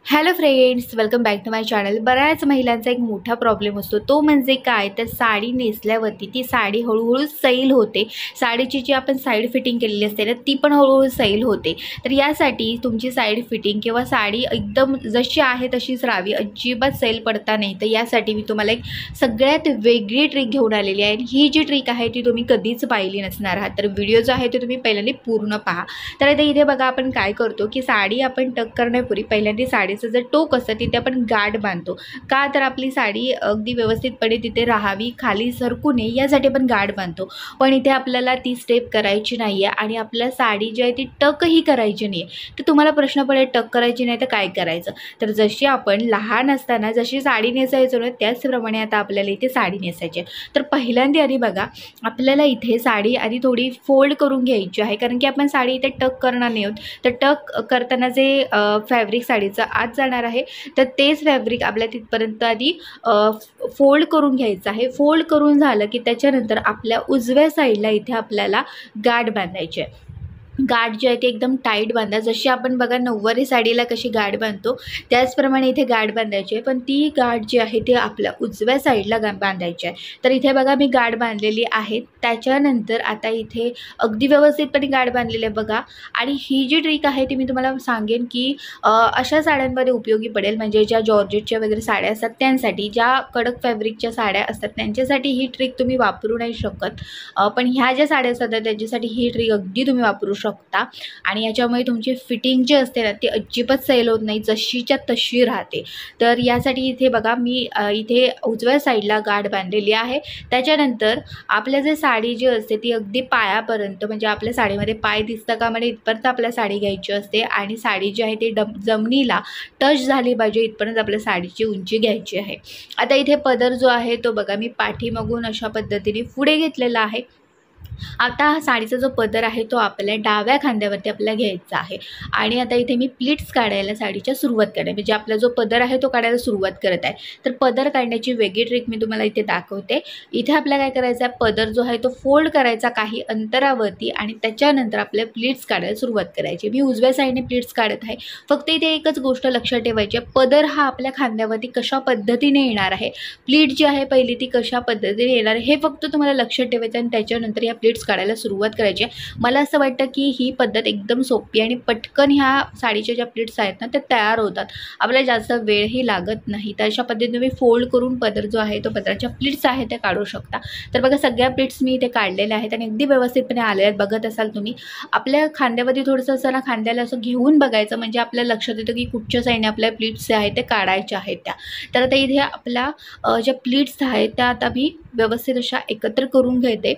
Hello friends, welcome back to my channel. बऱ्याच महिलांचा एक मोठा प्रॉब्लेम असतो, तो म्हणजे काय तर साडी नेसल्यावरती ती साडी हळूहळू सैल होते. साडीची जी आपण साईड फिटिंग केलेली असते ना, ती पण हळूहळू सैल होते. तर यासाठी तुमची साईड फिटिंग किंवा साडी एकदम जशी आहे तशीच राहावी, अजिबात सैल पडता नाही. तर यासाठी मी तुम्हाला एक सगळ्यात वेगळी ट्रिक घेऊन आलेली आहे. ही जी ट्रिक आहे ती तुम्ही कधीच पाहिली नसणार आहात. तर व्हिडिओ जो आहे तो तुम्ही पहिल्यांदा पूर्ण पहा. तर आता इथे बघा, आपण काय करतो की साडी आपण टक करण्यापूर्वी पहिल्यांदा साडीचं जे टोक असतं तिथे आपण गाठ बांधतो. का तर आपली साडी अगदी व्यवस्थितपणे तिथे राहावी, खाली सरकू नये यासाठी आपण गाठ बांधतो. पण इथे आपल्याला ती स्टेप करायची नाही आहे आणि आपल्या साडी जी आहे ती टकही करायची नाही आहे. तर तुम्हाला प्रश्न पडेल, टक करायची नाही तर काय करायचं? तर जशी आपण लहान असताना जशी साडी नेसायचो ना, त्याचप्रमाणे आता आपल्याला इथे साडी नेसायची आहे. तर पहिल्यांदा आधी बघा, आपल्याला इथे साडी आधी थोडी फोल्ड करून घ्यायची आहे, कारण की आपण साडी इथे टक करणार नाही आहोत. तर टक करताना जे फॅब्रिक साडीचं आत जाणार आहे, तर तेच फॅब्रिक आपल्या तिथपर्यंत आधी फोल्ड करून घ्यायचं आहे. फोल्ड करून झालं की त्याच्यानंतर आपल्या उजव्या साईडला इथे आपल्याला गाठ बांधायची आहे. गाठ जी आहे ती एकदम टाईट बांधा. जशी आपण बघा नऊवारी साडीला कशी गाठ बांधतो त्याचप्रमाणे इथे गाठ बांधायची आहे, पण ती गाठ जी आहे ती आपल्या उजव्या साईडला बांधायची आहे. तर इथे बघा मी गाठ बांधलेली आहे. त्याच्यानंतर आता इथे अगदी व्यवस्थितपणे गाठ बांधलेली आहे बघा. आणि ही जी ट्रिक आहे ती मी तुम्हाला सांगेन की अशा साड्यांमध्ये उपयोगी पडेल, म्हणजे ज्या जॉर्जेटच्या वगैरे साड्या असतात त्यांसाठी, ज्या कडक फॅब्रिकच्या साड्या असतात त्यांच्यासाठी ही ट्रिक तुम्ही वापरू नाही शकत. पण ह्या ज्या साड्या असतात त्यांच्यासाठी ही ट्रिक अगदी तुम्ही वापरू शकता. आणि याच्यामुळे तुमची फिटिंग जी असते ना ती अजिबात सैल होत नाही, जशीच्या तशी राहते. तर यासाठी इथे बघा मी इथे उजव्या साईडला गाठ बांधलेली आहे. त्याच्यानंतर आपल्या जे साडी जी असते ती अगदी पायापर्यंत, म्हणजे आपल्या साडीमध्ये पाय दिसतं का म्हणजे इथपर्यंत आपल्या साडी घ्यायची असते आणि साडी जी आहे ती जमिनीला टच झाली पाहिजे इथपर्यंत आपल्या साडीची उंची घ्यायची आहे. आता इथे पदर जो आहे तो बघा मी पाठीमागून अशा पद्धतीने पुढे घेतलेला आहे. आता हा साडीचा जो पदर आहे तो आपल्या डाव्या खांद्यावरती आपल्याला घ्यायचा आहे. आणि आता इथे मी प्लीट्स काढायला साडीच्या सुरुवात करते, म्हणजे आपला जो पदर आहे तो काढायला सुरुवात करत आहे. तर पदर काढण्याची वेगळी ट्रिक मी तुम्हाला इथे दाखवते. इथे आपल्याला काय करायचं आहे, पदर जो आहे तो फोल्ड करायचा काही अंतरावरती आणि त्याच्यानंतर आपल्या प्लीट्स काढायला सुरुवात करायची. मी उजव्या साईडने प्लीट्स काढत आहे. फक्त इथे एकच गोष्ट लक्षात ठेवायची आहे, पदर हा आपल्या खांद्यावरती कशा पद्धतीने येणार आहे, प्लीट जी आहे पहिली ती कशा पद्धतीने येणार आहे हे फक्त तुम्हाला लक्षात ठेवायचं आणि त्याच्यानंतर या प्लीट्स काढायला सुरुवात करायची आहे. मला असं वाटतं की ही पद्धत एकदम सोपी आणि पटकन ह्या साडीच्या ज्या प्लीट्स आहेत ना त्या तयार होतात, आपल्याला जास्त वेळही लागत नाही. तर अशा पद्धतीने तुम्ही फोल्ड करून पदर जो आहे तो पदराच्या प्लीट्स आहेत त्या काढू शकता. तर बघा सगळ्या प्लीट्स मी इथे काढलेल्या आहेत आणि अगदी व्यवस्थितपणे आलेल्या आहेत. बघत असाल तुम्ही, आपल्या खांद्यावरती थोडंसं असं ना खांद्याला असं घेऊन बघायचं, म्हणजे आपल्याला लक्षात येतं की कुठच्या साईडने आपल्या प्लीट्स आहेत ते काढायच्या आहेत त्या. तर आता इथे आपल्या ज्या प्लीट्स आहेत त्या आता मी व्यवस्थित अशा एकत्र करून घेते.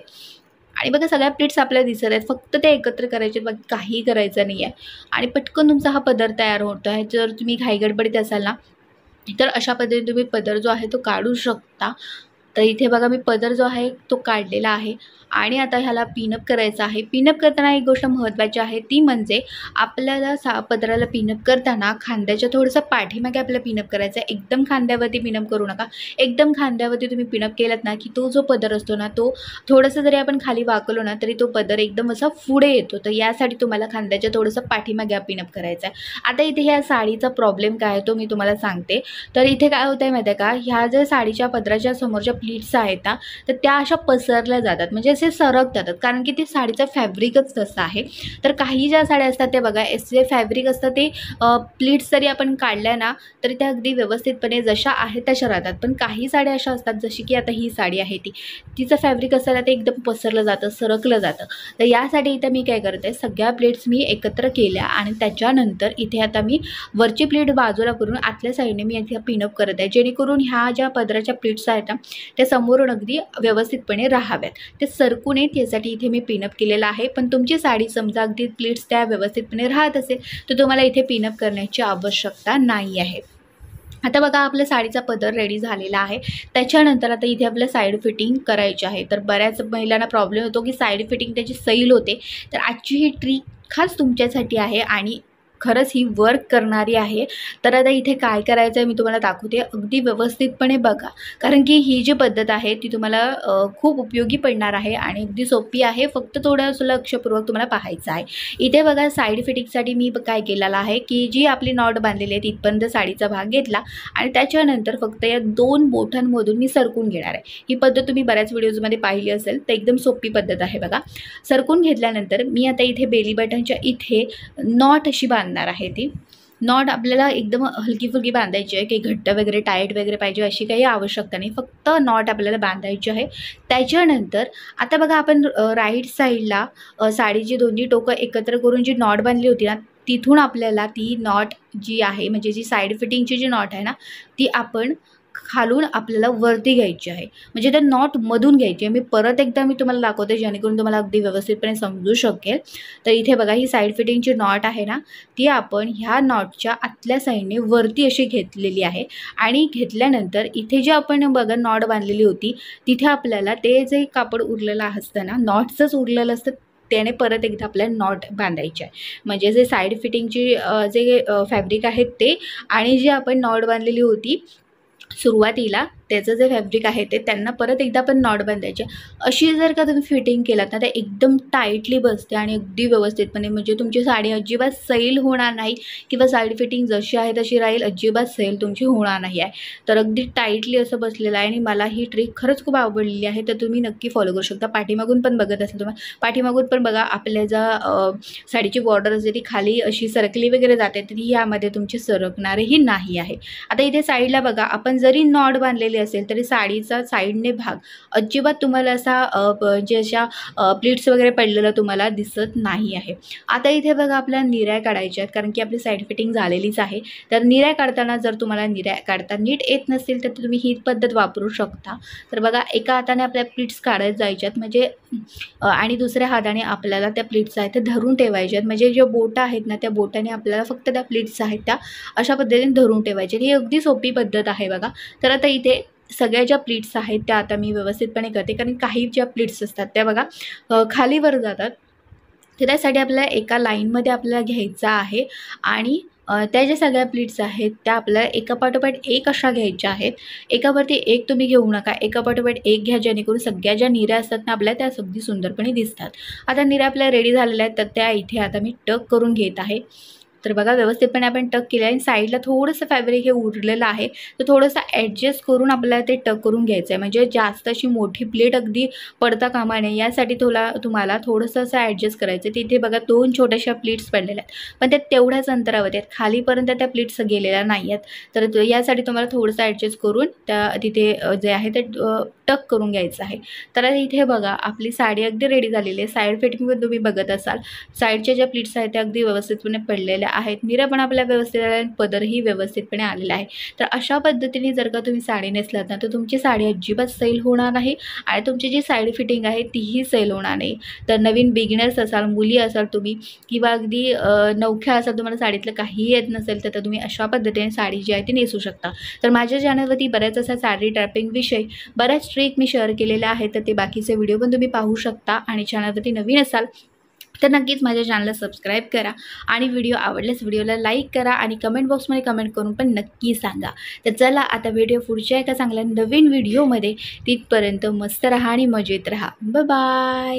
आणि बघा सगळ्या प्लीट्स आपल्याला दिसत आहेत, फक्त ते एकत्र करायचे, बाकी काही करायचं नाही आहे. आणि पटकन तुमचा हा पदर तयार होतो आहे. जर तुम्ही घाईगडबडीत असाल ना तर अशा पद्धतीने तुम्ही पदर जो आहे तो काढू शकता. तर इथे बघा मी पदर जो आहे तो काढलेला आहे आणि आता ह्याला पिनअप करायचं आहे. पिनअप करताना एक गोष्ट महत्त्वाची आहे ती म्हणजे आपल्याला पदराला पिनअप करताना खांद्याच्या थोडंसं पाठीमागे आपल्याला पिनअप करायचं आहे. एकदम खांद्यावरती पिनअप करू नका. एकदम खांद्यावरती तुम्ही पिनअप केलात ना की तो जो पदर असतो ना तो थोडंसं जरी आपण खाली वाकलो ना तरी तो पदर एकदम असा पुढे येतो. तर यासाठी तुम्हाला खांद्याच्या थोडंसं पाठीमागे पिनअप करायचं आहे. आता इथे ह्या साडीचा प्रॉब्लेम काय आहे तो मी तुम्हाला सांगते. तर इथे काय होतं आहे माहिती आहे का, ह्या ज्या साडीच्या पदराच्या समोरच्या प्लीट्स आहेत ना तर त्या अशा पसरल्या जातात, म्हणजे असे सरक जातात, कारण की ते साडीचं फॅब्रिकच तसं आहे. तर काही ज्या साड्या असतात ते बघा जे फॅब्रिक असतं ते प्लीट्स जरी आपण काढल्या ना तरी त्या अगदी व्यवस्थितपणे जशा आहेत तशा राहतात. पण काही साड्या अशा असतात जशी की आता ही साडी आहे तिचं फॅब्रिक असताना ते एकदम पसरलं जातं, सरकलं जातं. तर यासाठी इथं मी काय करते, सगळ्या प्लेट्स मी एकत्र केल्या आणि त्याच्यानंतर इथे आता मी वरची प्लेट बाजूला करून आतल्या साईडने मी इथे पिनअप करत आहे, जेणेकरून ह्या ज्या पदराच्या प्लेट्स आहेत ना त्या समोरून अगदी व्यवस्थितपणे राहाव्यात, ते सरकू नयेत यासाठी इथे मी पिनअप केलेलं आहे. पण तुमची साडी समजा अगदी प्लेट्स त्या व्यवस्थितपणे राहत असेल तर तुम्हाला इथे पिनअप करण्याची आवश्यकता नाही आहे. आता बघा आपल्या साडीचा पदर रेडी झालेला आहे. त्याच्यानंतर आता इथे आपल्या साईड फिटिंग करायची आहे. तर बऱ्याच महिलांना प्रॉब्लेम होतो की साईड फिटिंग त्याची सैल होते. तर आजची ही ट्रिक खास तुमच्यासाठी आहे आणि खरंच ही वर्क करणारी आहे. तर आता इथे काय करायचं आहे मी तुम्हाला दाखवते. अगदी व्यवस्थितपणे बघा, कारण की ही जी पद्धत आहे ती तुम्हाला खूप उपयोगी पडणार आहे आणि अगदी सोपी आहे. फक्त थोडं लक्षपूर्वक तुम्हाला पाहायचं आहे. इथे बघा साईड फिटिंगसाठी मी काय केलेलं आहे की जी आपली नॉट बांधलेली आहे तिथपर्यंत साडीचा भाग घेतला आणि त्याच्यानंतर फक्त या 2 बोटांमधून मी सरकून घेणार आहे. ही पद्धत तुम्ही बऱ्याच व्हिडिओजमध्ये पाहिली असेल, तर एकदम सोपी पद्धत आहे बघा. सरकून घेतल्यानंतर मी आता इथे बेली बटनच्या इथे नॉट अशी बांधणार आहे. ती नॉट आपल्याला एकदम हलकी फुलकी बांधायची आहे, काही घट्ट वगैरे टाईट वगैरे पाहिजे अशी काही आवश्यकता नाही. फक्त नॉट आपल्याला बांधायची आहे. त्याच्यानंतर आता बघा आपण राईट साईडला साडीची दोन्ही टोकं एकत्र करून जी नॉट बांधली होती ना, तिथून आपल्याला ती नॉट जी आहे म्हणजे जी साईड फिटिंगची जी नॉट आहे ना, ती आपण खालून आपल्याला वरती घ्यायची आहे. म्हणजे त्या नॉटमधून घ्यायची आहे. मी परत एकदा तुम्हाला दाखवते जेणेकरून तुम्हाला अगदी व्यवस्थितपणे समजू शकेल. तर इथे बघा ही साईड फिटिंगची नॉट आहे ना, ती आपण ह्या नॉटच्या आतल्या साईडने वरती अशी घेतलेली आहे आणि घेतल्यानंतर इथे जे आपण बघा नॉट बांधलेली होती तिथे आपल्याला ते जे कापड उरलेलं असतं ना, नॉटचंच उरलेलं असतं, त्याने परत एकदा आपल्याला नॉट बांधायची आहे. म्हणजे जे साईड फिटिंगची जे फॅब्रिक आहे ते आणि जी आपण नॉट बांधलेली होती सुरुवातीला त्याचं जे फॅब्रिक आहे ते त्यांना परत एकदा पण नॉट बांधायचे. अशी जर का तुम्ही फिटिंग केलात ना, तर एकदम टाईटली बसते आणि अगदी व्यवस्थितपणे म्हणजे तुमची साडी अजिबात सैल होणार नाही किंवा साईड फिटिंग जशी आहे तशी राहील, अजिबात सैल तुमची होणार नाही आहे. तर अगदी टाईटली असं बसलेलं आहे आणि मला ही ट्रिक खरंच खूप आवडलेली आहे. तर तुम्ही नक्की फॉलो करू शकता. पाठीमागून पण बघत असेल तुम्हाला, पाठीमागून पण बघा आपल्या ज्या साडीची बॉर्डर असते ती खाली अशी सरकली वगैरे जाते, तर यामध्ये तुमची सरकणारही नाही आहे. आता इथे साईडला बघा आपण जरी नॉट बांधलेली असेल तरी साडीचा साईडने भाग अजिबात तुम्हाला असा जे अशा प्लीट्स वगैरे पडलेलं तुम्हाला दिसत नाही आहे. आता इथे बघा आपल्याला निऱ्या काढायच्या आहेत, कारण की आपली साईड फिटिंग झालेलीच आहे. तर निऱ्या काढताना जर तुम्हाला निऱ्या काढता नीट येत नसेल तर तुम्ही ही पद्धत वापरू शकता. तर बघा एका हाताने आपल्या प्लीट्स काढत जायच्यात म्हणजे आणि दुसऱ्या हाताने आपल्याला त्या प्लीट्स आहेत त्या धरून ठेवायच्यात. म्हणजे जे बोटं आहेत ना, त्या बोटाने आपल्याला फक्त त्या प्लीट्स आहेत त्या अशा पद्धतीने धरून ठेवायच्या. ही अगदी सोपी पद्धत आहे बघा. तर आता इथे सगळ्या ज्या प्लीट्स आहेत त्या आता मी व्यवस्थितपणे करते, कारण काही ज्या प्लीट्स असतात त्या बघा खालीवर जातात. तर त्यासाठी आपल्याला एका लाईनमध्ये आपल्याला घ्यायचं आहे आणि त्या ज्या सगळ्या प्लीट्स आहेत त्या आपल्याला एकापाठोपाठ एक अशा घ्यायच्या आहेत. एकावरती एक तुम्ही घेऊ नका, एकापाठोपाठ एक घ्या जेणेकरून सगळ्या ज्या निऱ्या असतात ना आपल्या त्या अगदी सुंदरपणे दिसतात. आता निऱ्या आपल्या रेडी झालेल्या आहेत, तर त्या इथे आता मी टक करून घेत आहे. तर बघा व्यवस्थितपणे आपण टक केलं आहे आणि साईडला थोडंसं फॅब्रिक हे उरलेलं आहे, तर थोडंसं ॲडजस्ट करून आपल्याला ते टक करून घ्यायचं आहे. म्हणजे जास्त अशी मोठी प्लेट अगदी पडता कामा नये यासाठी तुम्हाला थोडंसं असं ॲडजस्ट करायचं आहे. तिथे बघा 2 छोट्याशा प्लेट्स पडलेल्या आहेत, पण त्या तेवढ्याच अंतरावर आहेत, खालीपर्यंत त्या प्लेट्स गेलेल्या नाही आहेत. तर यासाठी तुम्हाला थोडंसं ॲडजस्ट करून त्या तिथे जे आहे ते टक करून घ्यायचं आहे. तर इथे बघा आपली साडी अगदी रेडी झालेली आहे. साईड फिटिंगमध्ये तुम्ही बघत असाल साईडच्या ज्या प्लेट्स आहेत त्या अगदी व्यवस्थितपणे पडलेल्या आहेत. निऱ्या पण आपल्या व्यवस्थित आल्या आणि पदरही व्यवस्थितपणे आलेला आहे. तर अशा पद्धतीने जर का तुम्ही साडी नेसलात ना, तर तुमची साडी अजिबात सैल होणार नाही आणि तुमची जी साडी फिटिंग आहे तीही सैल होणार नाही. तर नवीन बिगिनर्स असाल, मुली असाल तुम्ही किंवा अगदी नवख्या असाल, तुम्हाला साडीतलं काहीही येत नसेल तर तुम्ही अशा पद्धतीने साडी जी आहे ती नेसू शकता. तर माझ्या चॅनलवरती बऱ्याच असा साडी ड्रॅपिंग विषय बऱ्याच ट्रिक मी शेअर केलेल्या आहेत, तर ते बाकीचे व्हिडिओ पण तुम्ही पाहू शकता. आणि चॅनलवरती नवीन असाल तर नक्कीच माझ्या चॅनलला सबस्क्राईब करा आणि व्हिडिओ आवडल्यास व्हिडिओला लाईक करा आणि कमेंट बॉक्समध्ये कमेंट करून पण नक्की सांगा. तर चला आता व्हिडिओ पुढच्या एका चांगल्या नवीन व्हिडिओमध्ये, तिथपर्यंत मस्त राहा आणि मजेत राहा. Bye bye.